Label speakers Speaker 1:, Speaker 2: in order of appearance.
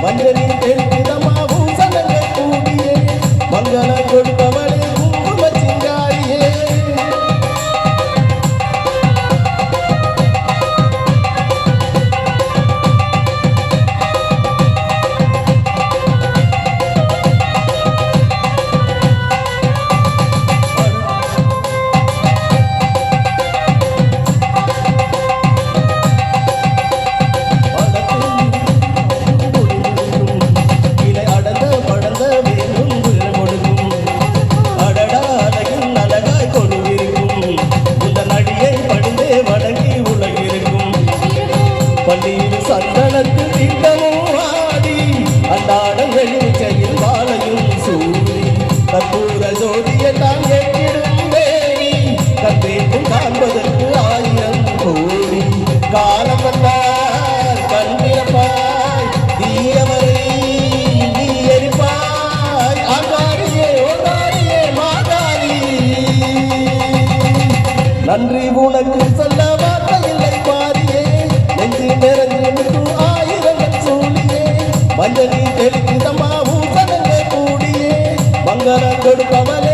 Speaker 1: மஞ்சரி தெளிதமா பூசணங்கள் கூடியே மங்களம் கொடுப்பவளே குங்கும சிங்காரியே பள்ளியில் சந்தனத்து திட்டமும் ஆடி அன்றாடங்களில் கையில் வாழையும் சூடி கற்பூர ஜோதியை தான் கேட்டிடும் தேவி கற்பேக்கும் காண்பதற்கு 1000 கோடி காலம் வந்தார் கண்ணிரப்பாய் தீயவரை நீ எரிப்பாய் ஆகாரியே ஓகாரியே மாகாரி நன்றி உனக்கு சொல்ல வார்த்தை இல்லை பாரியே நிறைஞ்சு 1000 சூழியே மஞ்சள் தெளிதமா பூசணங்கள் கூடியே மங்களம் கொடுப்பவளே